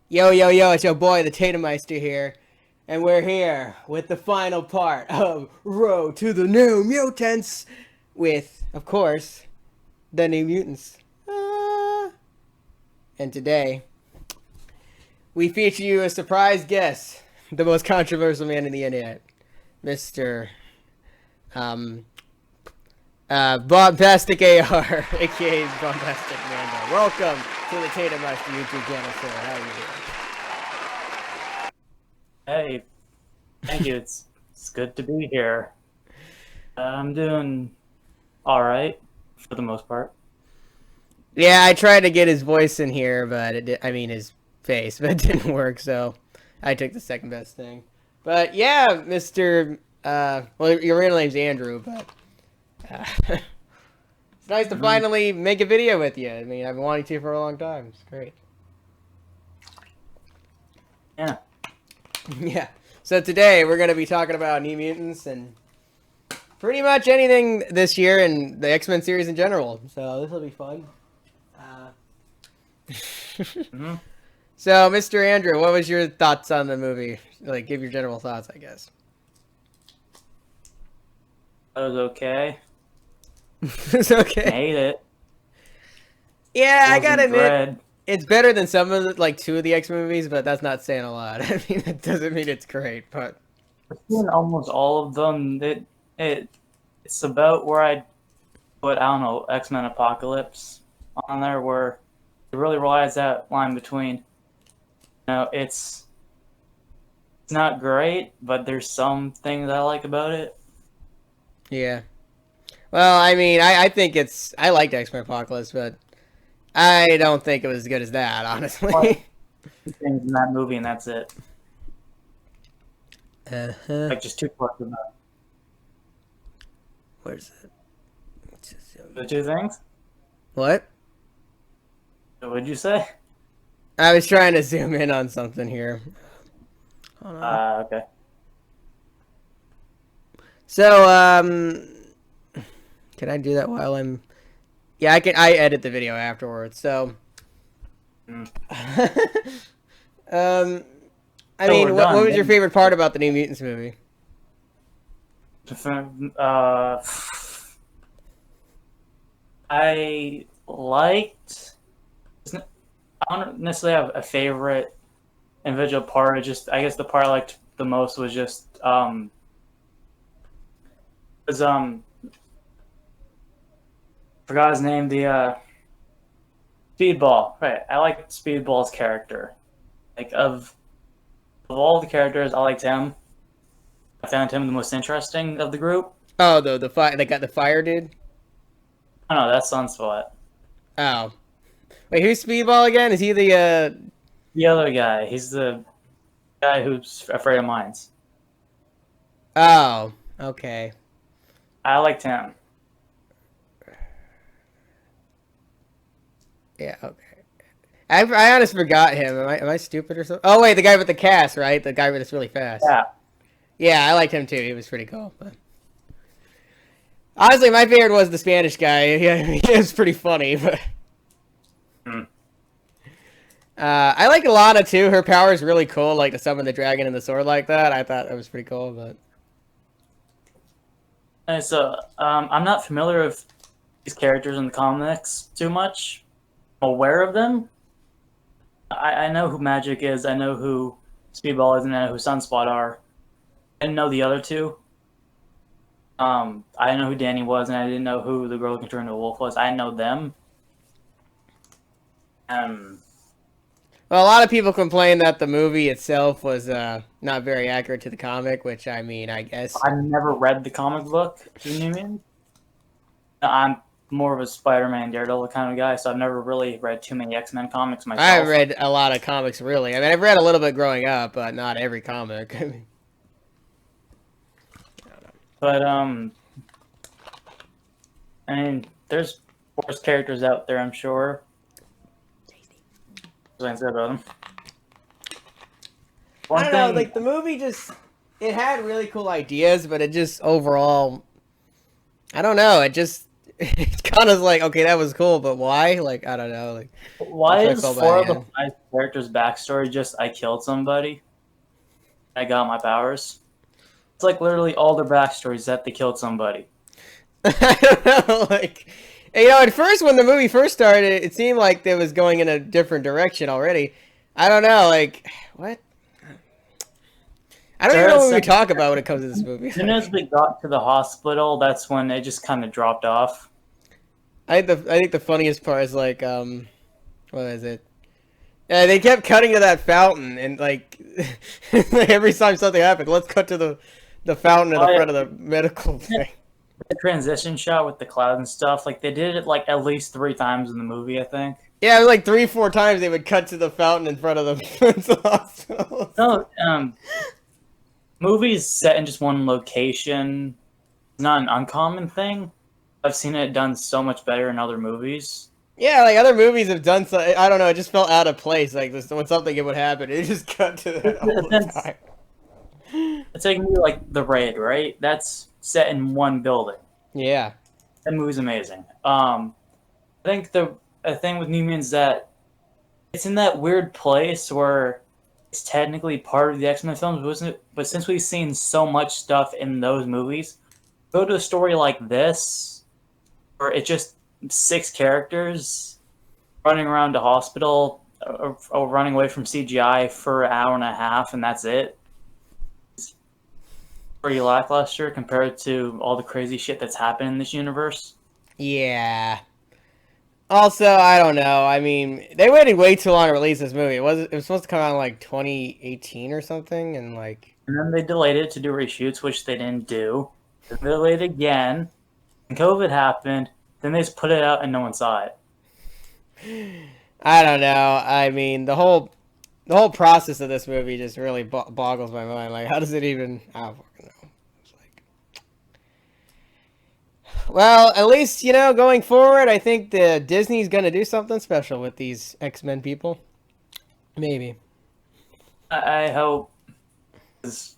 Yo, yo, yo, it's your boy, the Tatumeister here. And we're here with the final part of Road to the New Mutants with, of course, the New Mutants. And today, we feature you a surprise guest, the most controversial man in the internet, Mr. Bombastic AR, aka Bombastic Mando. Welcome to the Tatumeister YouTube channel, sir. How are you doing? Hey, thank you. It's good to be here. I'm doing all right for the most part. Yeah, I tried to get his voice in here, but his face, but it didn't work. So I took the second best thing. But yeah, Mr. Well, your real name's Andrew, but it's nice to finally make a video with you. I mean, I've been wanting to for a long time. It's great. Yeah. Yeah. So today we're going to be talking about New Mutants and pretty much anything this year and the X-Men series in general. So this will be fun. So, Mr. Andrew, what was your thoughts on the movie? Like, give your general thoughts, I guess. That was okay. It's okay. I hate it. Yeah, I gotta admit, dread. it's better than some of the, like, two of the X-Men movies, but that's not saying a lot. I mean, it doesn't mean it's great, but I've seen almost all of them. It's about where I'd put, I don't know, X-Men Apocalypse on there, where it really relies that line between, it's not great, but there's some things I like about it. yeah. Well, I mean, I think I liked X-Men Apocalypse, but I don't think it was as good as that, honestly. Things in that movie, and that's it. Like just two parts of that. Where's it? The two things? What? What'd you say? I was trying to zoom in on something here. Hold on. Okay. So, can I do that while I'm... Yeah, I can. I edit the video afterwards, so... I mean, what was your favorite part about the New Mutants movie? I liked... I don't necessarily have a favorite individual part. I guess the part I liked the most was just forgot his name, the Speedball. Right, I liked Speedball's character. Like of all the characters, I liked him. I found him the most interesting of the group. Oh, the fire. They got the fire dude. I don't know, that's Sunspot. Oh, wait, who's Speedball again? Is he the other guy? He's the guy who's afraid of mines. Oh, okay. I liked him. Yeah, okay. I honestly forgot him. Am I stupid or something? Oh wait, the guy with the cast, right? The guy that's really fast. Yeah. Yeah, I liked him too. He was pretty cool. But... honestly, my favorite was the Spanish guy. Yeah, he was pretty funny. But I like Alana too. Her power is really cool. Like to summon the dragon and the sword like that. I thought that was pretty cool. But And so I'm not familiar with these characters in the comics too much. I'm aware of them. I know who Magic is. I know who Speedball is, and I know who Sunspot are. I didn't know the other two. I didn't know who Danny was, and I didn't know who the girl who can turn into a wolf was. I know them. Well, a lot of people complain that the movie itself was not very accurate to the comic, which, I mean, I guess... I've never read the comic book, you know what I mean? I'm more of a Spider-Man, Daredevil kind of guy, so I've never really read too many X-Men comics myself. I've read a lot of comics, really. I mean, I've read a little bit growing up, but not every comic. But, I mean, there's worse characters out there, I'm sure. What I said about them. I don't know, like, the movie just... it had really cool ideas, but it just, overall... I don't know, it just... it's kind of like, okay, that was cool, but why? Like, I don't know. Like, Why that's what I is felt by four the of the end. five characters' backstory just I killed somebody, I got my powers? It's like literally all their backstories that they killed somebody. I don't know. Like, at first when the movie first started, it seemed like it was going in a different direction already. I don't know. Like, what? I don't even There, know as what we soon talk about when it comes to this movie. as Like, we got to the hospital, that's when it just kind of dropped off. I think the funniest part is like, what is it? Yeah, they kept cutting to that fountain, and like, like every time something happened, let's cut to the fountain in the I, front of the medical thing. the transition shot with the cloud and stuff, like they did it like at least 3 times in the movie, I think. Yeah, like 3, 4 times they would cut to the fountain in front of the mental hospital. No, movies set in just one location is not an uncommon thing. I've seen it done so much better in other movies. Yeah, like other movies have done so. I don't know. It just felt out of place. Like this, when something would happen, it just cut to that all the That's time. it's like movie like The Raid, right? That's set in one building. Yeah. That movie's amazing. I think the thing with New Mutants is that it's in that weird place where it's technically part of the X-Men films, wasn't it? But since we've seen so much stuff in those movies, go to a story like this, where it's just 6 characters running around a hospital or running away from CGI for an hour and a half, and that's it. It's pretty lackluster compared to all the crazy shit that's happened in this universe. Yeah. Also, I don't know. I mean, they waited way too long to release this movie. It was supposed to come out in like 2018 or something, and like And then they delayed it to do reshoots, which they didn't do. Then they delayed it again. And COVID happened. Then they just put it out and no one saw it. I don't know. I mean, the whole process of this movie just really boggles my mind. Like, how does it even? I don't fucking know. It's like, well, at least going forward, I think the Disney's gonna do something special with these X-Men people. Maybe. I hope. 'Cause,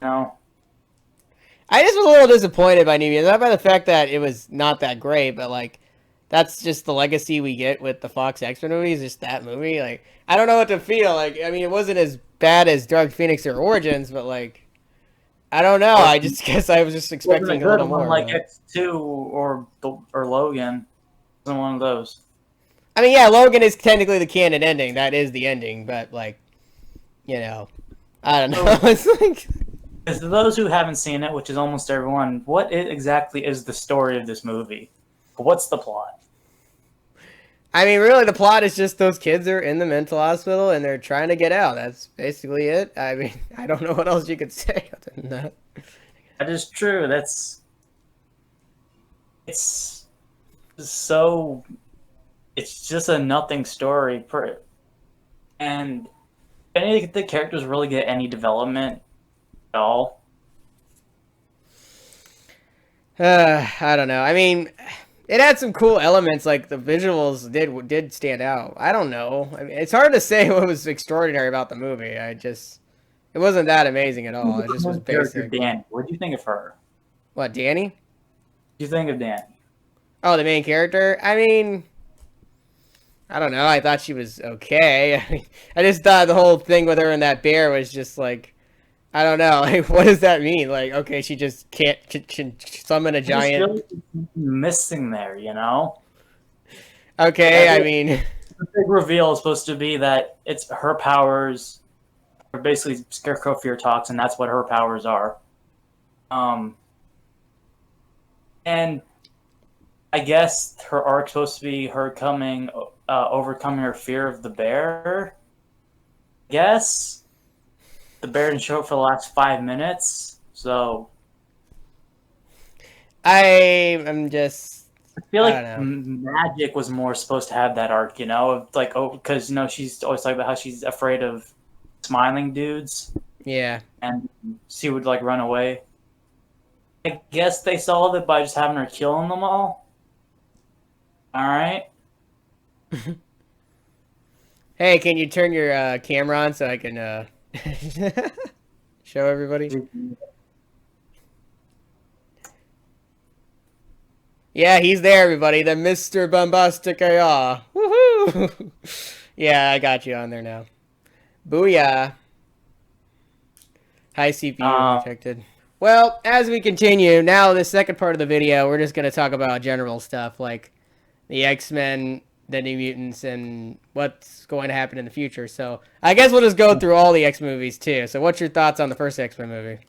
no. I just was a little disappointed by New Mutants, not by the fact that it was not that great, but like that's just the legacy we get with the Fox X-Men movies. Just that movie, like I don't know what to feel. Like I mean, it wasn't as bad as Dark Phoenix or Origins, but like I don't know. I just guess I was just Wasn't a expecting a good little one more. like But X2 or Logan. Wasn't one of those. I mean, yeah, Logan is technically the canon ending. That is the ending, but like I don't know. It's like. Because to those who haven't seen it, which is almost everyone, exactly is the story of this movie? What's the plot? I mean, really, the plot is just those kids are in the mental hospital and they're trying to get out. That's basically it. I mean, I don't know what else you could say other than that. That is true. It's so it's just a nothing story and any of the characters really get any development at all. I don't know. I mean, it had some cool elements, like the visuals did stand out. I don't know. I mean, it's hard to say what was extraordinary about the movie. It wasn't that amazing at all. It just was Character basic. Danny. What do you think of her? What, Danny? What do you think of Danny? Oh, the main character? I mean, I don't know. I thought she was okay. I just thought the whole thing with her and that bear was just like, I don't know. Like, what does that mean? Like, okay, she just can't can summon a I just giant. feel like there's something missing there, you know? Okay, I mean, The big reveal is supposed to be that it's her powers are basically Scarecrow fear talks, and that's what her powers are. Um, and I guess her arc's supposed to be her overcoming her fear of the bear. I guess the bear didn't show up for the last 5 minutes, so I'm just. I feel I like don't know. Magic was more supposed to have that arc, you know, of like because she's always talking about how she's afraid of smiling dudes, Yeah. and she would like run away. I guess they solved it by just having her killing them all. All right. Hey, can you turn your camera on so I can show everybody? Yeah, he's there, everybody. The Mr. Bombastic AR. Woohoo! Yeah, I got you on there now. Booyah. High CPU Um, detected. Well, as we continue, now the second part of the video, we're just going to talk about general stuff like the X-Men, the New Mutants, and what's going to happen in the future. So I guess we'll just go through all the X movies too. So what's your thoughts on the first X-Men movie?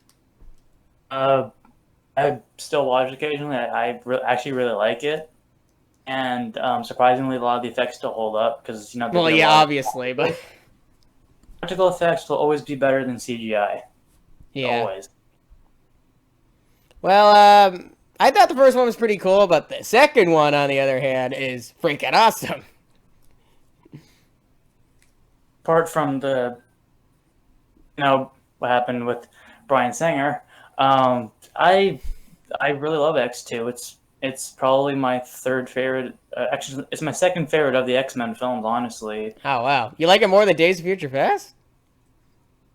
uh, I still watch occasionally. Actually really like it, and surprisingly, a lot of the effects still hold up because they Well, did a yeah, lot of obviously, but practical effects will always be better than CGI. yeah. Always. Well, I thought the first one was pretty cool, but the second one, on the other hand, is freaking awesome. Apart from the what happened with Bryan Singer, I really love X2. It's probably my third favorite. Actually, it's my second favorite of the X-Men films, honestly. Oh wow, you like it more than Days of Future Past?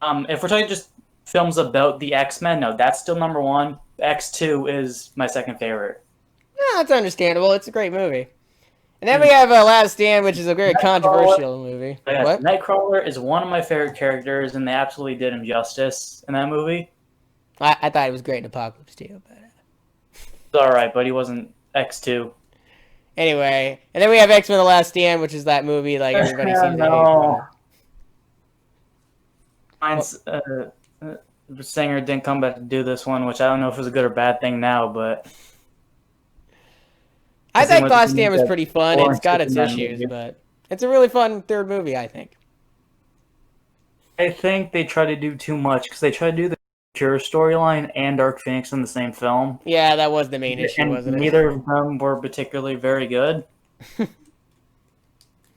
If we're talking just films about the X-Men, no, that's still number one. X2 is my second favorite. No, that's understandable. It's a great movie. And then we have Last Stand, which is a very Nightcrawler, controversial movie. yes, What? Nightcrawler is one of my favorite characters, and they absolutely did him justice in that movie. I thought it was great in Apocalypse too, but It's all right, but he wasn't X2. anyway. And then we have X-Men: The Last Stand, which is that movie like everybody seems to hate. No. Well, Mine's Singer didn't come back to do this one, which I don't know if it was a good or bad thing now, but I he think went Last to Stand was the pretty fun. It's got its Superman issues, movie. but it's a really fun third movie, I think. I think they try to do too much because they try to do the Cure storyline and Dark Phoenix in the same film, Yeah, that was the main issue, and wasn't it? neither of them were particularly very good.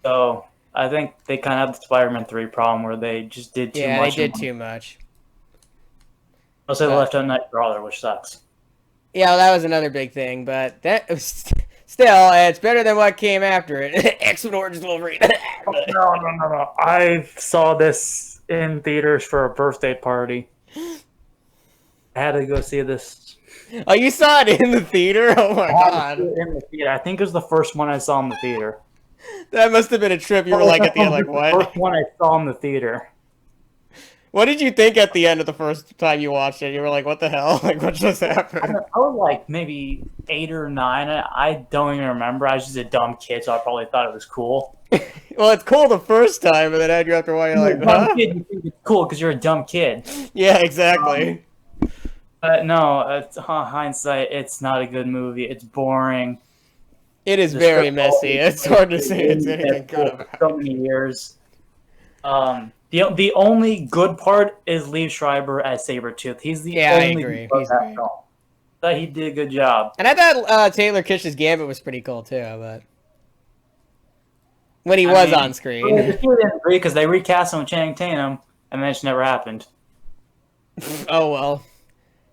So I think they kind of have the Spider-Man 3 problem where they just did too Yeah, they much. did too much. I'll say they But left out Nightcrawler, which sucks. yeah, well, that was another big thing. But that was still, it's better than what came after it. X-Men Origins Wolverine. No. I saw this in theaters for a birthday party. I had to go see this. Oh, you saw it in the theater? Oh my I had to see god. it in the theater. I think it was the first one I saw in the theater. That must have been a trip. You were like at the end, like, The what? first one I saw in the theater. What did you think at the end of the first time you watched it? You were like, what the hell? Like, what just happened? I was like maybe 8 or 9. I don't even remember. I was just a dumb kid, so I probably thought it was cool. Well, it's cool the first time, but then after a while, you're You're like, a dumb huh? kid, you think it's cool because you're a dumb kid. Yeah, exactly. But no, hindsight, it's not a good movie. It's boring. It is The very script messy. It's hard to say it's anything good for about so it. many years. The only good part is Liev Schreiber as Sabretooth. He's the Yeah, I only agree. good part of He's that great. film. But he did a good job. And I thought Taylor Kitsch's Gambit was pretty cool too, but when he I was mean, on The screen. studio didn't agree because they recast him with Channing Tatum, and then it just never happened. Oh well.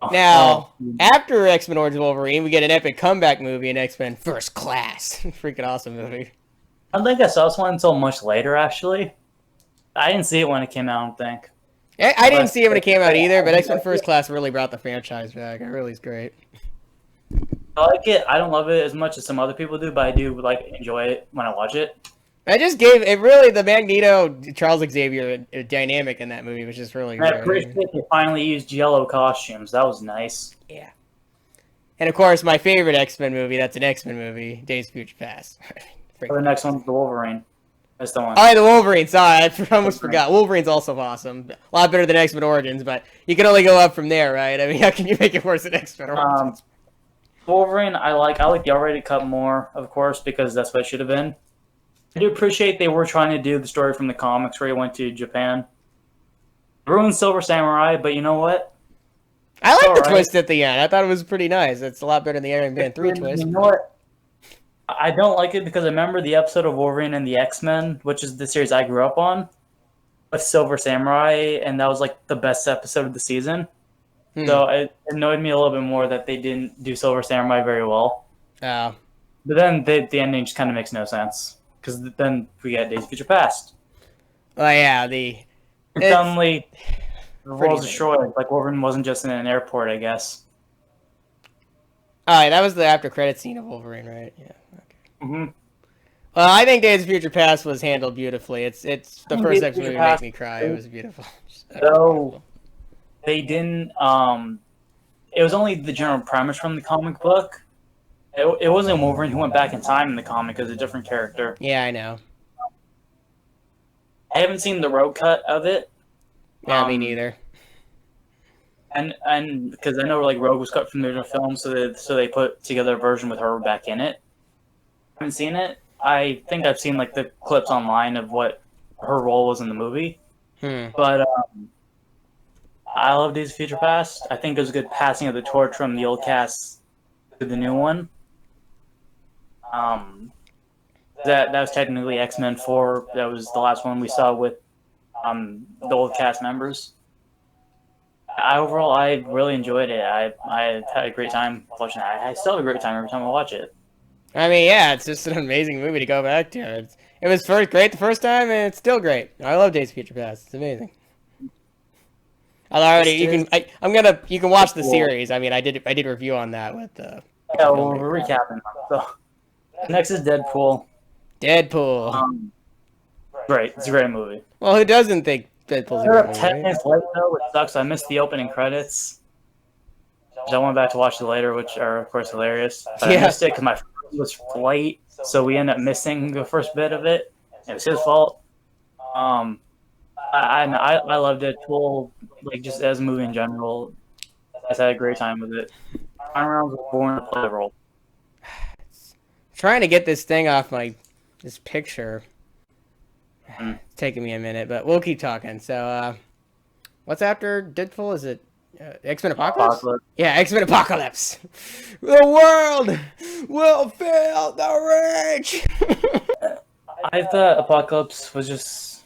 Oh, Now, oh. after X-Men Origins Wolverine, we get an epic comeback movie in X-Men First Class. Freaking awesome movie. I don't think I saw this one until much later, actually. I didn't see it when it came out, I don't think. I didn't see it when it came out either, but X-Men First Class really brought the franchise back. It really is great. I like it. I don't love it as much as some other people do, but I do enjoy it when I watch it. I just gave it really the Magneto Charles Xavier dynamic in that movie, which is really And I good. appreciate they finally used yellow costumes. That was nice. Yeah. And of course, my favorite X-Men movie, that's an X-Men movie, Days of Future Past. The next one's the Wolverine. That's the one. Oh, yeah, the Wolverine. Sorry, I almost forgot. Wolverine's also awesome. A lot better than X-Men Origins, but you can only go up from there, right? I mean, how can you make it worse than X-Men Origins? Wolverine, I like the R-rated cut more, of course, because that's what it should have been. I do appreciate they were trying to do the story from the comics where he went to Japan. Ruined Silver Samurai, but you know what? I like the right. twist at the end. I thought it was pretty nice. It's a lot better than the Iron Man 3 twist. You know what? I don't like it because I remember the episode of Wolverine and the X-Men, which is the series I grew up on, with Silver Samurai, and that was like the best episode of the season. So it annoyed me a little bit more that they didn't do Silver Samurai very well. Oh. But then the ending just kind of makes no sense because then we get Days of Future Past. Oh, yeah, And suddenly the world's lame. destroyed. Like Wolverine wasn't just in an airport, I guess. Oh, yeah, that was the after credit scene of Wolverine, right? Yeah. Okay. Mm-hmm. Well, I think Days of Future Past was handled beautifully. It's the first Days of X Future movie to make Past, me cry. It was beautiful. though they didn't. It was only the general premise from the comic book. It wasn't Wolverine who went back in time in the comic as a different character. Yeah, I know. I haven't seen the road cut of it. Yeah, me neither. And because I know like Rogue was cut from the original film, so they put together a version with her back in it. I haven't seen it. I think I've seen like the clips online of what her role was in the movie. But I love Days of Future Past. I think it was a good passing of the torch from the old cast to the new one. That was technically X-Men 4. That was the last one we saw with the old cast members. Overall, I really enjoyed it. I had a great time watching it. I still have a great time every time I watch it. I mean, yeah, it's just an amazing movie to go back to. It was great the first time, and it's still great. I love Days of Future Past. It's amazing. You can watch the series. I mean, I did review on that with Yeah, we're recapping. So next is Deadpool. Deadpool. Great, it's a great movie. Well, who doesn't think Deadpool's a great movie? 10 minutes late though, which sucks. I missed the opening credits. I went back to watch it later, which are of course hilarious. But I missed it because my friend was late, so we ended up missing the first bit of it. It was his fault. I love Deadpool, like just as a movie in general. I had a great time with it. Ryan Reynolds was born to play the role. Trying to get this thing off this picture. It's taking me a minute, but we'll keep talking. So, what's after Deadpool? Is it X-Men Apocalypse? Yeah, X-Men Apocalypse. The world will feel the rage. I thought Apocalypse was just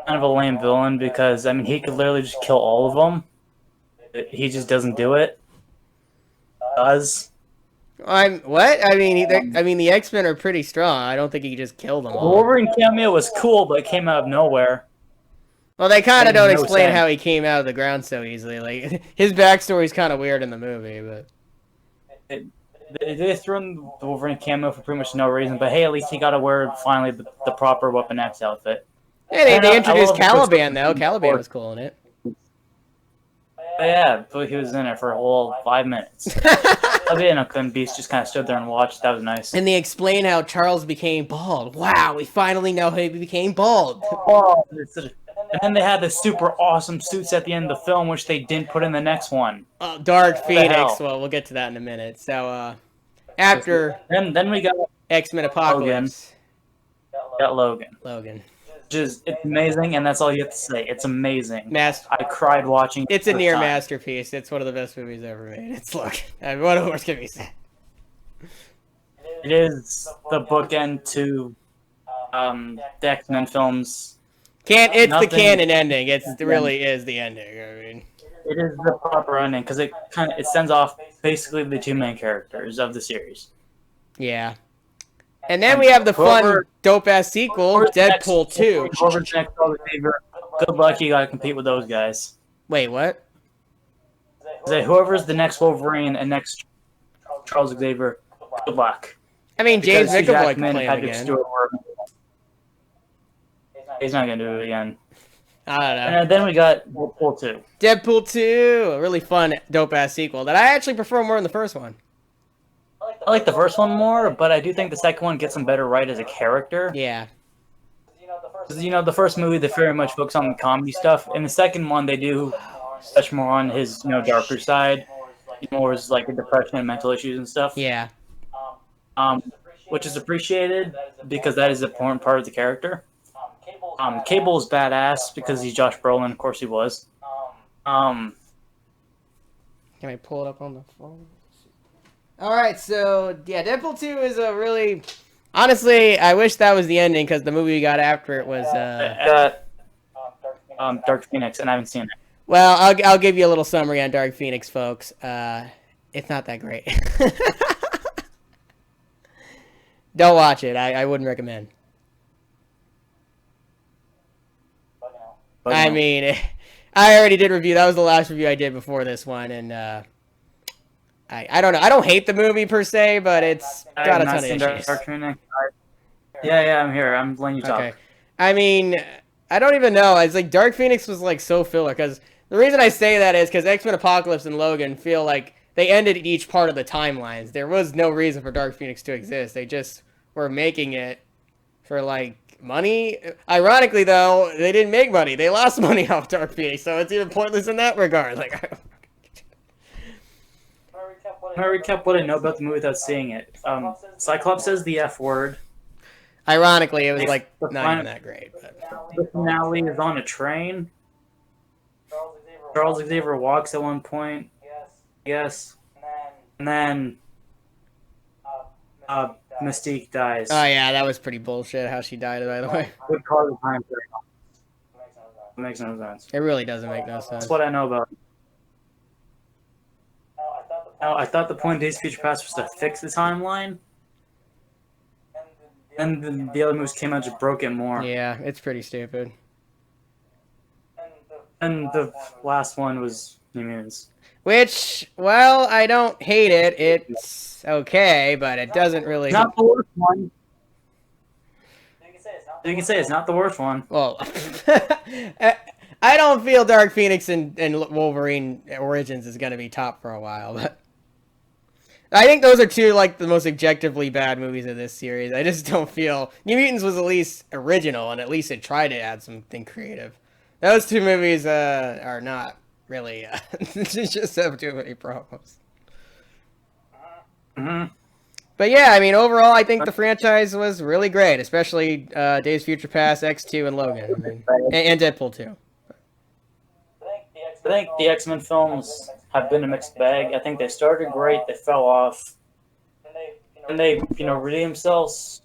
kind of a lame villain because, I mean, he could literally just kill all of them. He just doesn't do it. Does. What? I mean, the X-Men are pretty strong. I don't think he just killed them all. The Wolverine cameo was cool, but it came out of nowhere. Well, they kind of don't explain how he came out of the ground so easily. Like his backstory's kind of weird in the movie, but they threw in the Wolverine cameo for pretty much no reason. But hey, at least he got to wear finally the proper Weapon X outfit. Yeah, they introduced Caliban though. Caliban was cool in it. Yeah, but he was in it for a whole 5 minutes. Caliban and Beast just kind of stood there and watched. That was nice. And they explain how Charles became bald. Wow, we finally know how he became bald. Oh, and then they had the super awesome suits at the end of the film, which they didn't put in the next one. Dark Phoenix. Well, we'll get to that in a minute. So, after then we got X-Men Apocalypse. Got Logan. It's amazing, and that's all you have to say. It's amazing. I cried watching. It's a near masterpiece. It's one of the best movies ever made. It's Logan. I mean, what else can we say? It is the bookend to the X-Men films. It's the canon ending. It really is the ending. I mean, it is the proper ending because it sends off basically the two main characters of the series. Yeah. And then we have the fun, dope-ass sequel, Deadpool 2. Whoever's next Xavier, good luck, you gotta compete with those guys. Wait, what? Whoever's the next Wolverine and next Charles Xavier, good luck. I mean, James McAvoy can play him again. He's not gonna do it again. I don't know. And then we got Deadpool 2. Deadpool 2, a really fun, dope-ass sequel that I actually prefer more than the first one. I like the first one more, but I do think the second one gets him better right as a character. Yeah. Because, the first movie, they very much focus on the comedy stuff. In the second one, they do touch more on his, darker side. More as, like, depression and mental issues and stuff. Yeah. Which is appreciated, because that is an important part of the character. Cable is badass, because he's Josh Brolin. Of course he was. Can I pull it up on the phone? Alright, so, yeah, Deadpool 2 is a really... Honestly, I wish that was the ending, because the movie we got after it was, Dark Phoenix, and I haven't seen it. Well, I'll give you a little summary on Dark Phoenix, folks. It's not that great. Don't watch it. I wouldn't recommend. I mean, I already did review. That was the last review I did before this one, and I don't know. I don't hate the movie per se, but it's got a ton of issues. Yeah, I'm here. I'm letting you talk. Okay. I mean, I don't even know. It's like Dark Phoenix was like so filler because the reason I say that is because X-Men Apocalypse and Logan feel like they ended each part of the timelines. There was no reason for Dark Phoenix to exist. They just were making it for like money. Ironically, though, they didn't make money. They lost money off Dark Phoenix, so it's even pointless in that regard. Like, I'm gonna recap what I know about the movie without seeing it. Cyclops says the F word. Ironically, it was like not even that great. But. The finale is on a train. Charles Xavier walks at one point. Yes. And then Mystique dies. Oh yeah, that was pretty bullshit how she died, by the way. Would cause a time It makes no sense. It really doesn't make no sense. That's what I know about it. Now, I thought the point of Days of Future Past was to fix the timeline. And the other movies came out and just broke it more. Yeah, it's pretty stupid. And the last one was New Mutants. Which, well, I don't hate it. It's okay, but it doesn't really... Not the worst one. You can say it's not the worst one. Well, I don't feel Dark Phoenix and Wolverine Origins is going to be top for a while, but... I think those are two, like, the most objectively bad movies of this series. I just don't feel... New Mutants was at least original, and at least it tried to add something creative. Those two movies are not really... just have too many problems. Mm-hmm. But yeah, I mean, overall, I think the franchise was really great, especially Days of Future Past, X2, and Logan. I mean, and Deadpool 2. I think the X-Men films have been a mixed bag. I think they started great, they fell off, and they, redeemed themselves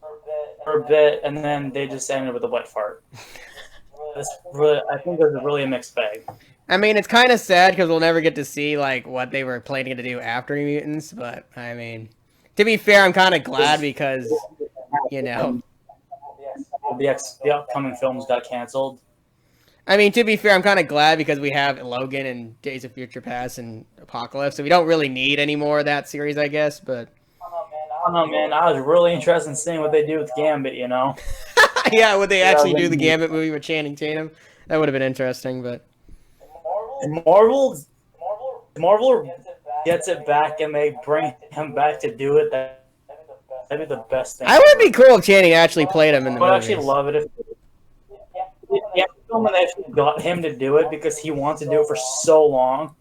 for a bit, and then they just ended with a wet fart. I think there's really a mixed bag. I mean, it's kind of sad because we'll never get to see like what they were planning to do after Mutants, but I mean, to be fair, I'm kind of glad because, the upcoming films got canceled. I mean, to be fair, I'm kind of glad because we have Logan and Days of Future Past and Apocalypse, so we don't really need any more of that series, I guess, but... I don't know, man. I was really interested in seeing what they do with Gambit, Yeah, would they actually do the Gambit movie with Channing Tatum? That would have been interesting, but... Marvel gets it back and they bring him back to do it. That'd be the best thing. I would be cool if Channing actually played him in the movie. I would actually love it if... Yeah, someone actually got him to do it because he wants to do it for so long.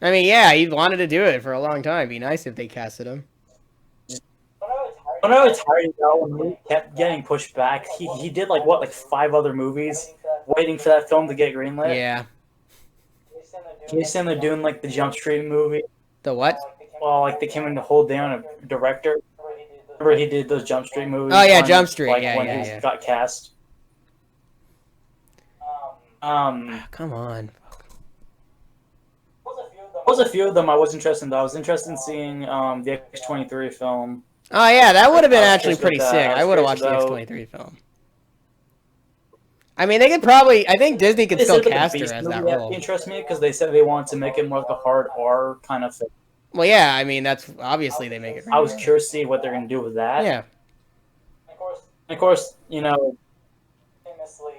I mean, yeah, he wanted to do it for a long time. It'd be nice if they casted him. When I was hired out, when we kept getting pushed back, he did like 5 other movies, waiting for that film to get greenlit. Yeah. Can you stand there doing like the Jump Street movie? The what? Well, like they came in to hold down a director. Remember he did those Jump Street movies? Oh yeah, Jump Street. Like, yeah, when yeah, he yeah. got cast. Come on. There was a few of them I was interested in. I was interested in seeing the X-23 film. Oh yeah, that would have been actually pretty sick. I would have watched the X-23 film. I mean, they could probably... I think Disney could still cast her as that role. Interests me because they said they wanted to make it more like a hard R kind of thing. Well, yeah, I mean, that's... Obviously, they make it... I was curious to see what they're going to do with that. Yeah. And of course,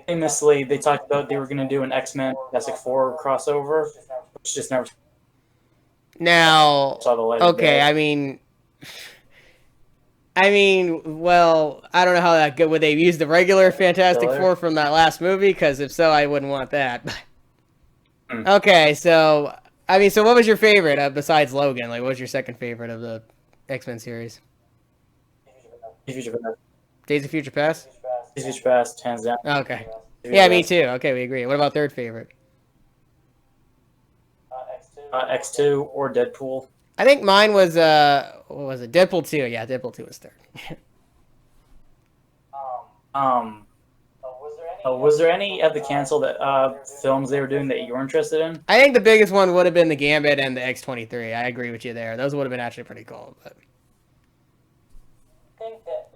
famously, they talked about they were going to do an X-Men Fantastic Four crossover, which just never now, saw the light. Okay, I mean, well, I don't know how that good. Would they use the regular Fantastic Four from that last movie? Because if so, I wouldn't want that. Okay, so I mean, so what was your favorite besides Logan? Like, what was your second favorite of the X-Men series? Days of Future Past. Days of Future Past, hands down. Okay. Yeah, me too. Okay, we agree. What about third favorite? X2 or Deadpool. I think mine was what was it? Deadpool 2. Yeah, Deadpool 2 was third. Was there any of the canceled films they were doing that you were interested in? I think the biggest one would have been the Gambit and the X-23. I agree with you there. Those would have been actually pretty cool. But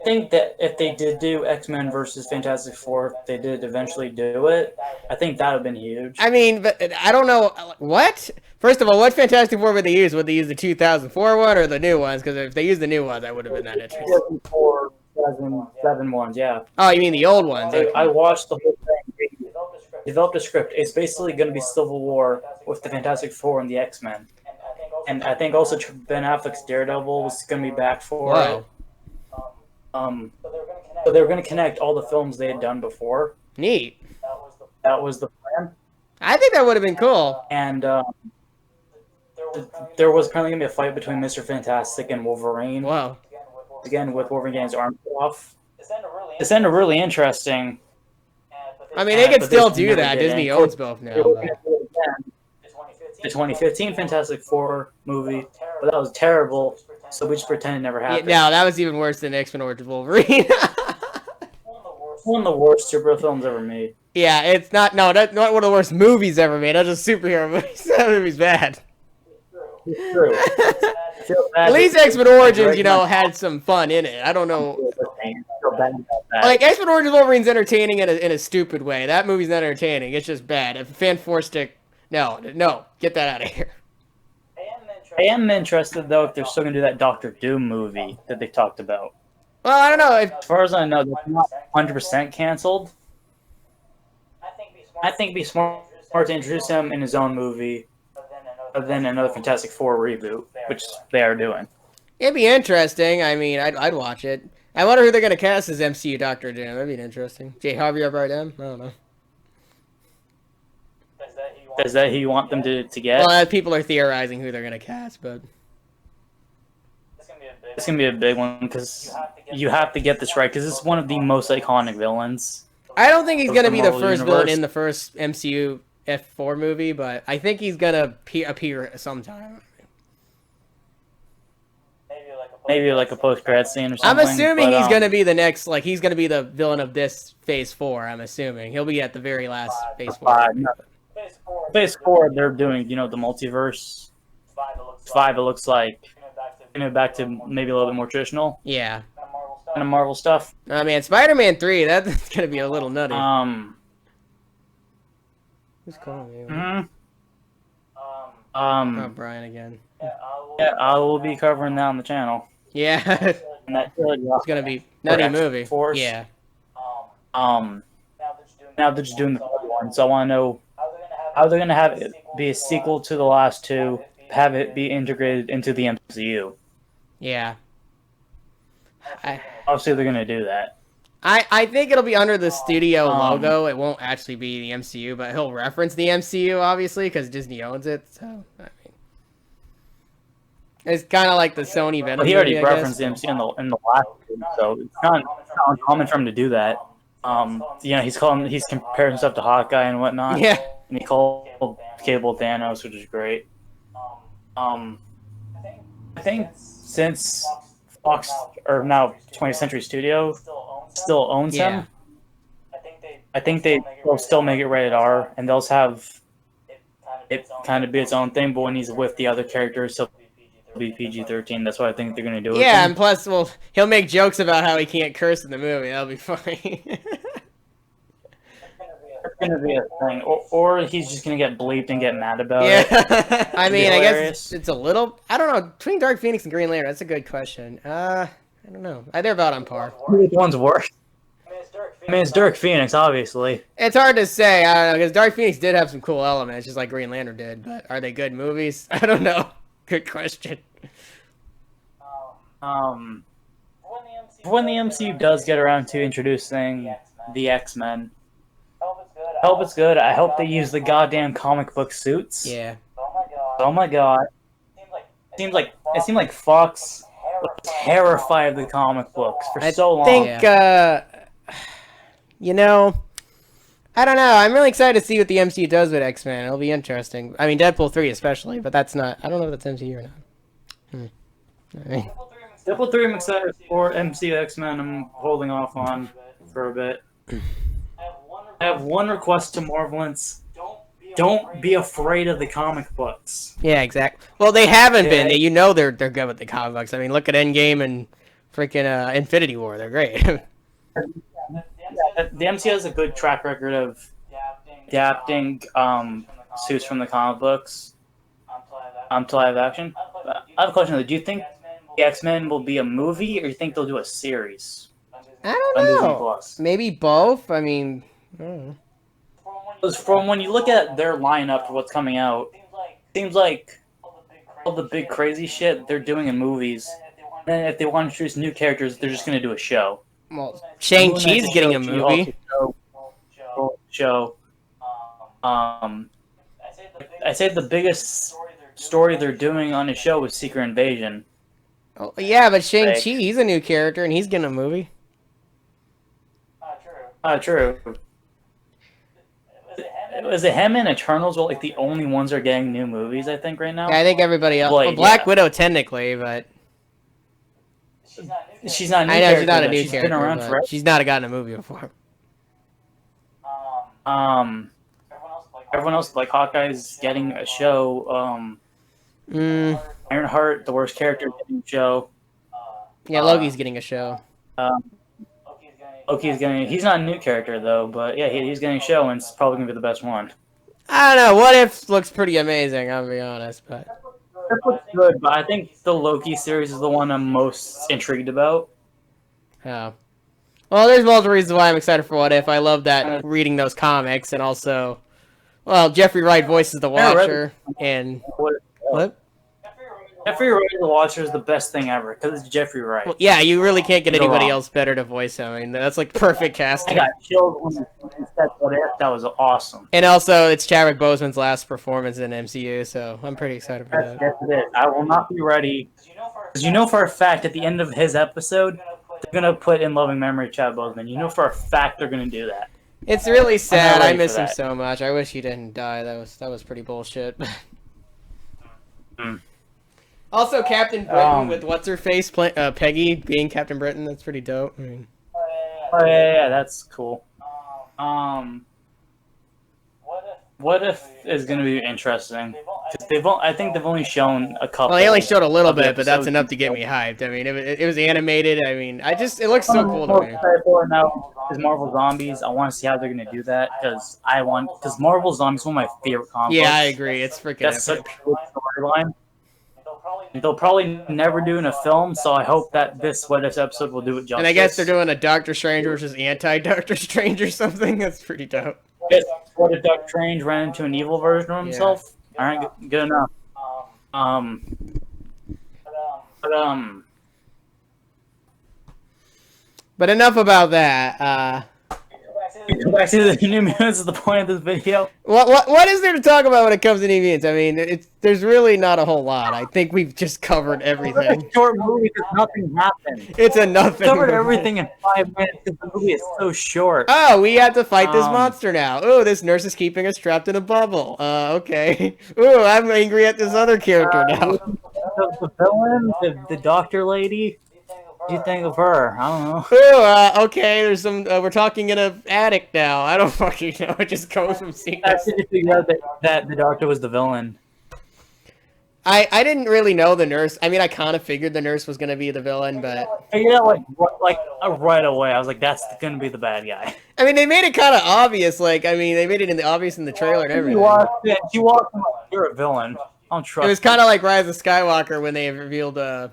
think that if they did do X-Men versus Fantastic Four, if they did eventually do it, I think that would have been huge. I mean, but I don't know what. First of all, what Fantastic Four would they use? Would they use the 2004 one or the new ones? Because if they used the new ones, I would have been that interested. 2004, 2007 ones, yeah. Oh, you mean the old ones? I watched the whole thing. They developed a script. It's basically going to be Civil War with the Fantastic Four and the X-Men. And I think also Ben Affleck's Daredevil was going to be back for it. So they were going to connect all the films they had done before. Neat. That was the plan. I think that would have been cool. And there was apparently going to be a fight between Mr. Fantastic and Wolverine. Wow. Again, with Wolverine getting his arm cut off. It's ended really interesting. I mean, they could still do that. Disney owns both now. The 2015 Fantastic Four movie, but that was terrible. So we just pretend it never happened. Yeah, no, that was even worse than X-Men Origins Wolverine. One of the worst superhero films ever made. Yeah, it's not. No, that's not one of the worst movies ever made. That's just superhero movies. That movie's bad. It's true. At least X-Men Origins, had some fun in it. I don't know. Like, X-Men Origins Wolverine's entertaining in a stupid way. That movie's not entertaining. It's just bad. If fan forced it, no, get that out of here. I am interested, though, if they're still going to do that Doctor Doom movie that they talked about. Well, I don't know. As far as I know, they're not 100% canceled. I think it'd be smart to introduce him in his own movie, but then another Fantastic Four reboot, which they are doing. It'd be interesting. I mean, I'd watch it. I wonder who they're going to cast as MCU Doctor Doom. That'd be interesting. J. Javier Bardem? I don't know. Is that who you want them to get? Well, people are theorizing who they're going to cast, but... It's going to be a big one, because you have to get this right, because it's one of the most iconic villains. I don't think he's going to be the Marvel first universe. villain in the first MCU F4 movie, but I think he's going to appear sometime. Maybe like a post-credit scene or something. I'm assuming he's going to be the next, like, he's going to be the villain of this Phase 4, I'm assuming. He'll be at the very last Phase 4. Phase 4, they're doing, the multiverse. 5, it looks like. Back to maybe a little bit more traditional. Yeah. Kind of Marvel stuff. I mean, Spider-Man 3, that's going to be a little nutty. Who's calling me? Oh, Brian again. Yeah, I will be covering that on the channel. Yeah. And that It's going to be nutty movie. Force. Yeah. Now they're just doing the third one, so I want to know how they're going to have it be a sequel to the last two, have it be integrated into the MCU. Yeah. Obviously, they're going to do that. I think it'll be under the studio logo. It won't actually be the MCU, but he'll reference the MCU, obviously, because Disney owns it. So, I mean, it's kind of like the Sony Venom. Well, he already movie, referenced the MCU in the last one, so it's not uncommon for him to do that. He's compared himself to Hawkeye and whatnot. Yeah. And he called Cable Thanos, which is great. I think since Fox, or now 20th Century Studio, still owns him, I think they will still make it rated R, and they'll have it kind of be its own thing, but when he's with the other characters, he'll be PG-13. That's what I think they're going to do. Yeah, and plus, well, he'll make jokes about how he can't curse in the movie. That'll be funny. It's going to be a thing. Or he's just going to get bleeped and get mad about Yeah. it. I mean, I guess it's a little... I don't know. Between Dark Phoenix and Green Lantern, that's a good question. I don't know. They're about on par. Which one's worse? I mean, it's Dark Phoenix, obviously. It's hard to say. I don't know, because Dark Phoenix did have some cool elements, just like Green Lantern did. But are they good movies? I don't know. Good question. When the MCU does get around to introducing the X-Men, I hope it's good. I hope they use the goddamn comic book suits. Yeah. Oh my god. It seemed like Fox was terrified of the comic books for so long. I think, I don't know. I'm really excited to see what the MCU does with X-Men. It'll be interesting. I mean, Deadpool 3 especially, but that's not... I don't know if that's MCU or not. I mean, Deadpool 3 I'm excited for. MCU X-Men I'm holding off on for a bit. I have one request to Marvelants. Don't be afraid of the comic books. yeah, exactly. Well, they haven't been. They're good with the comic books. I mean, look at Endgame and freaking Infinity War. They're great. The MCU has a good track record of adapting suits from the comic books to live action. I have a question though. Do you think the X-Men will be a movie, or do you think they'll do a series I don't on Disney know. Plus? Maybe both. I mean, I don't know. Because from when you look at their lineup for what's coming out, seems like all the big crazy shit they're doing in movies. And if they want to introduce new characters, they're just going to do a show. Well, Shang-Chi's getting a movie. Show. I say the biggest story they're doing on the show is Secret Invasion. Oh, yeah, but Shang-Chi, he's a new character, and he's getting a movie. True. Was it him and Eternals were like the only ones that are getting new movies, I think, right now? Yeah, I think everybody else. Well, Black Widow, technically, but... She's not a new I know character. she's not a new She's character, been around but forever. she's not gotten a movie before. Everyone else, like Hawkeye's getting a show. Ironheart, the worst character, getting a show. Yeah, Loki's getting a show. Loki's getting. He's not a new character though, but yeah, he's getting a show, and it's probably gonna be the best one. I don't know. What If looks pretty amazing, I'll be honest, but... That looks good, but I think the Loki series is the one I'm most intrigued about. Yeah. Well, there's multiple reasons why I'm excited for What If. I love that reading those comics, and also, well, Jeffrey Wright voices the Watcher, and what? Jeffrey Wright the Watcher is the best thing ever because it's Jeffrey Wright. Well, yeah, you really can't get anybody else better to voice him. I mean, that's like perfect casting. I got chilled when he said What If. That was awesome. And also, it's Chadwick Boseman's last performance in MCU, so I'm pretty excited for that. Yes, it is. I will not be ready because you know for a fact at the end of his episode they're gonna put in loving memory of Chad Boseman. You know for a fact they're gonna do that. It's really sad. I miss him so much. I wish he didn't die. That was pretty bullshit. Also, Captain Britain with what's her face, Peggy being Captain Britain. That's pretty dope. I mean, yeah, that's cool. What If is going to be interesting? 'Cause I think they've only shown a couple. well, they only showed a little bit, but that's enough to get me hyped. I mean, it was animated. I mean, it looks so cool to me. Now is Marvel Zombies. I want to see how they're going to do that because Marvel Zombies is one of my favorite comics. Yeah, I agree. It's freaking That's epic. such a good storyline. They'll probably never do in a film, so I hope that this What If episode will do it justice. And I guess they're doing a Doctor Strange versus anti-Doctor Strange or something. That's pretty dope. What if Doctor Strange ran into an evil version of himself? Yeah. All right, good enough. But enough about that. Go back to the New Mutants is the point of this video. What is there to talk about when it comes to New Mutants? I mean, there's really not a whole lot. I think we've just covered everything. It's a short movie because nothing happened. It's a nothing. We covered everything in 5 minutes because the movie is so short. Oh, we have to fight this monster now. Oh, this nurse is keeping us trapped in a bubble. Okay. Ooh, I'm angry at this other character now. The villain, the doctor lady. What do you think of her? I don't know. Ooh, okay, there's some. We're talking in an attic now. I don't fucking know. It just goes from scene to scene. I didn't figure out that the doctor was the villain. I didn't really know the nurse. I mean, I kind of figured the nurse was gonna be the villain, but I figured out right away. I was like, that's gonna be the bad guy. I mean, they made it kind of obvious. Like, I mean, they made it obvious in the trailer and everything. She walked in like, you're a villain. I don't trust. It was kind of like Rise of Skywalker when they revealed, what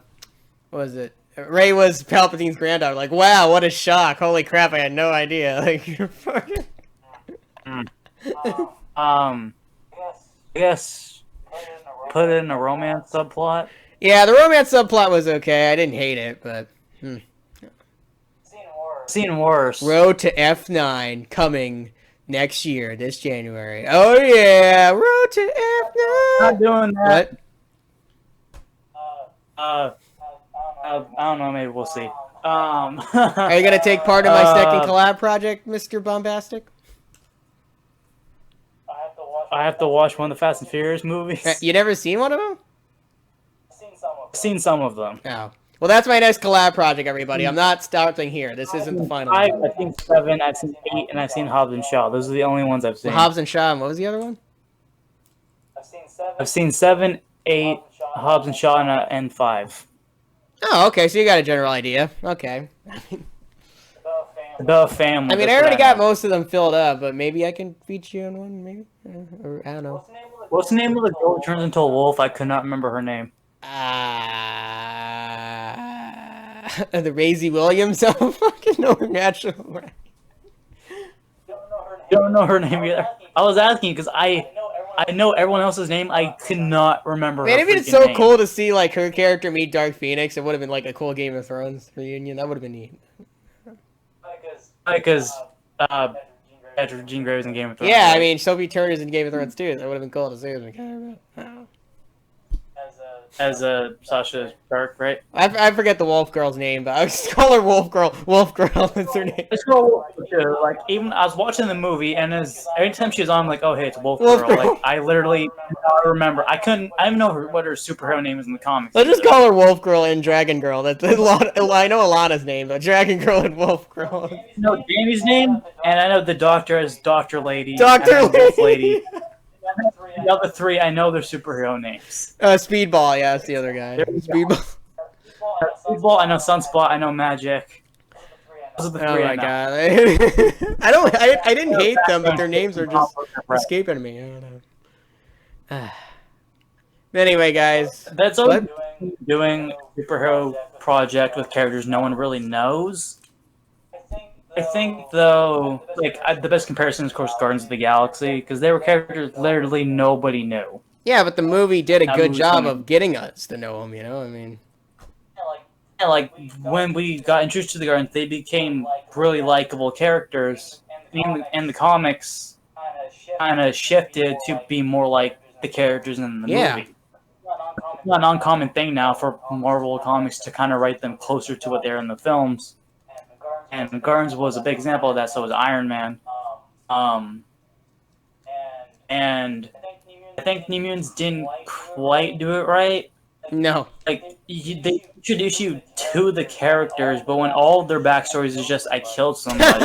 was it? Rey was Palpatine's granddaughter. Like, wow, what a shock! Holy crap, I had no idea. Like, you're fucking. I guess put in a romance subplot. Yeah, the romance subplot was okay. I didn't hate it, but. Seen worse. Road to F9 coming next year, this January. Oh yeah, Road to F9. Not doing that. What? I don't know. Maybe we'll see. Are you gonna take part in my second collab project, Mr. Bombastic? I have to watch one of the Fast and Furious movies. You never seen one of them? I've seen some of them. Oh. Well, that's my next collab project, everybody. I'm not stopping here. This isn't the final one. I've seen 7, I've seen 8, and I've seen Hobbs and Shaw. Those are the only ones I've seen. Hobbs and Shaw, and what was the other one? I've seen 7, 8, Hobbs and Shaw, and 5. Oh, okay. So you got a general idea. Okay. The family. I mean, I that's already what got know. most of them filled up, but maybe I can feature you on one. Maybe, or I don't know. What's the name of the girl who turns into a wolf? I could not remember her name. The Maisie Williams. I don't fucking know her natural. Don't know her name either. I was asking because I know everyone else's name. I could not remember Man, her it'd been freaking so name. cool to see like her character meet Dark Phoenix. It would have been like a cool Game of Thrones reunion. That would have been neat. Because after Jean Grey was in Game of Thrones. Yeah, I right? mean, Sophie Turner's in Game of Thrones too. That would have been cool to see. As Sasha Stark, right? I forget the Wolf Girl's name, but I just call her Wolf Girl. Wolf Girl is her name. This girl, like, even I was watching the movie, and as every time she was on, I'm like, oh hey, it's Wolf Wolf Girl. Girl. Like, I literally do not remember. I don't know what her superhero name is in the comics. Let's just either. call her Wolf Girl and Dragon Girl. That's a lot. I know Alana's name, but Dragon Girl and Wolf Girl. I know Danny's name, and I know the Doctor is Doctor Lady. Doctor and Wolf Lady. Lady. The other three, I know their superhero names. Speedball. Yeah, that's the other guy. Speedball. Speedball, I know Sunspot, I know Magic. Those are the Oh three my I know. god. I didn't hate them, but their names are just escaping me. I don't know. Anyway, guys. That's What? doing a superhero project with characters no one really knows. I think though, like the best comparison is, of course, Guardians of the Galaxy, because they were characters literally nobody knew. Yeah, but the movie did a That good movie's job funny. of getting us to know them, you know? I mean, Yeah, like when we got introduced to the Guardians, they became really likable characters. In the comics, kind of shifted to be more like the characters in the Yeah. movie. It's not an uncommon thing now for Marvel comics to kind of write them closer to what they're in the films. And Guardians was a big example of that. So was Iron Man. And I think New Mutants didn't quite do it right. no. Like they introduce you to the characters, but when all of their backstories is just I killed somebody.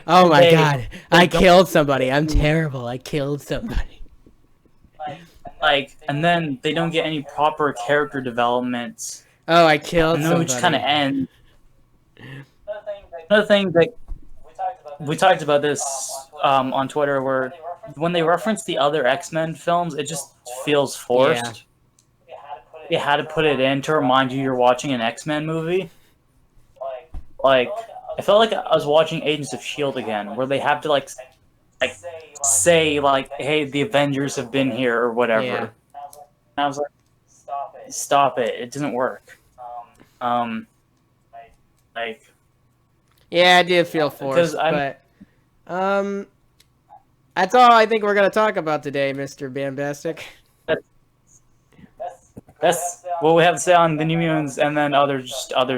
Oh my They- god. I killed somebody. I'm terrible. I killed somebody. Like, and then they don't get any proper character development, Oh, I killed and then somebody. we just kind of end. Another thing that we talked about this on Twitter, where when they reference the other X-Men films, it just feels forced. You had to put it in to remind you you're watching an X-Men movie. Like, I felt like I was watching Agents of S.H.I.E.L.D. again, where they have to like say like, "Hey, the Avengers have been here" or whatever. Yeah. And I was like, "Stop it! It doesn't work." Like, Yeah, I did feel forced, but that's all I think we're gonna talk about today, Mr. Bambastic. that's what we have to say on the New Mutants, and then other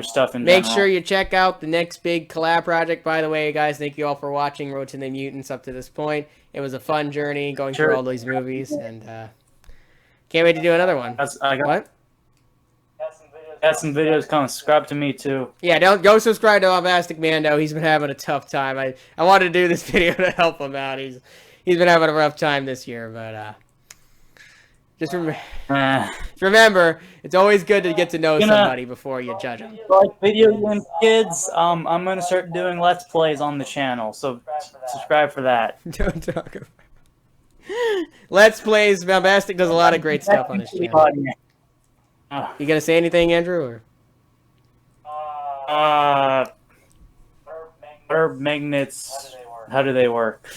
stuff in Make general. sure you check out the next big collab project. By the way, guys, thank you all for watching Road to the Mutants up to this point. It was a fun journey going through all these movies, and can't wait to do another one. What? Got some videos coming. Subscribe to me too. Yeah, don't go subscribe to Bombastic Mando. He's been having a tough time. I wanted to do this video to help him out. He's been having a rough time this year, but just remember, it's always good to get to know somebody before you judge them. Like video game kids, I'm gonna start doing Let's Plays on the channel, so subscribe for that. Don't talk about Let's Plays. Bombastic does a lot of great stuff on his channel. You gonna say anything, Andrew? Or Herb magnets. How do they work?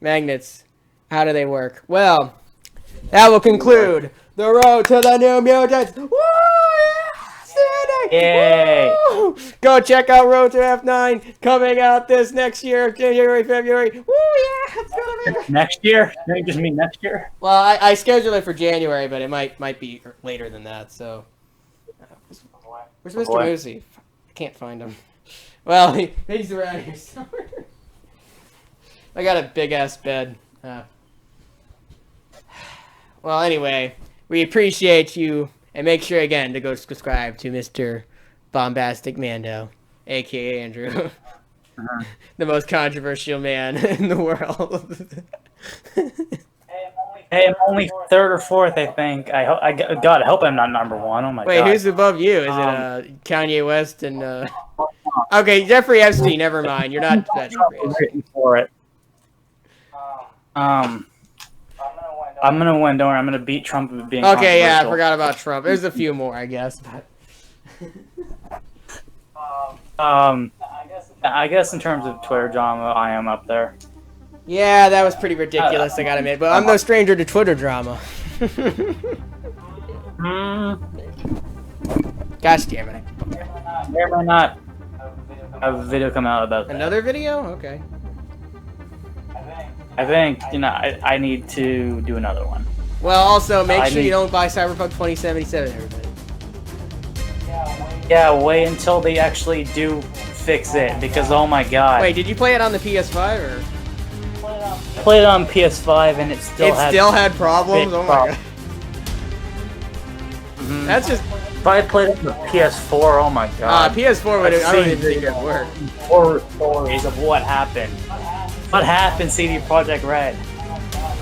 magnets? How do they work? Well, that will conclude the Road to the New Mutants. Woo! Yay! Woo! Go check out Road to F9 coming out this next year, January, February. Woo! Yeah, it's gonna be. Next year? Don't you just mean next year? Well, I scheduled it for January, but it might be later than that. So, where's Mr. boy. Moosey? I can't find him. Well, he's around here somewhere. I got a big ass bed. Well, anyway, we appreciate you, and make sure again to go subscribe to Mr. Bombastic Mando, aka Andrew, the most controversial man in the world. Hey, I'm only third or fourth, I think. God, I hope I'm not number one. Oh my Wait, god. who's above you? Is it Kanye West and Okay, Jeffrey Epstein. Never mind. You're not Jeffrey Epstein. For it. I'm gonna win. Don't worry. I'm gonna beat Trump with being Okay, yeah, I controversial. forgot about Trump. There's a few more, I guess. But... I guess in terms of Twitter drama, I am up there. Yeah, that was pretty ridiculous, I gotta admit. But I'm no stranger to Twitter drama. Gosh damn it. May or may not have a video come out about that. Another video? Okay. I think, I need to do another one. Well, also, make sure you don't buy Cyberpunk 2077, everybody. Yeah, wait until they actually do fix it, because oh my god. Wait, did you play it on the PS5, or...? I played it on PS5 and it still had problems? Oh my god. That's just... If I played it on the PS4, oh my god. PS4 would I don't even think it would work. Horror stories of what happened. What happened, CD Projekt Red?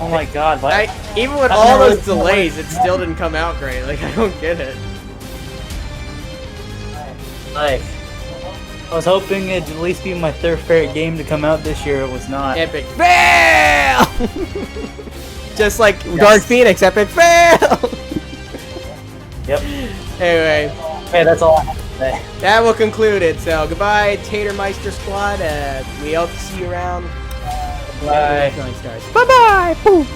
Oh my god. Even with all those delays, it still didn't come out great. Like, I don't get it. Like, I was hoping it'd at least be my third favorite game to come out this year. It was not. Epic fail! Just like Dark Phoenix, epic fail! Yep. Anyway. Hey, that's all I have to say. That will conclude it. So, goodbye, Tatermeister Squad. We hope to see you around. Bye. Bye-bye! Boom!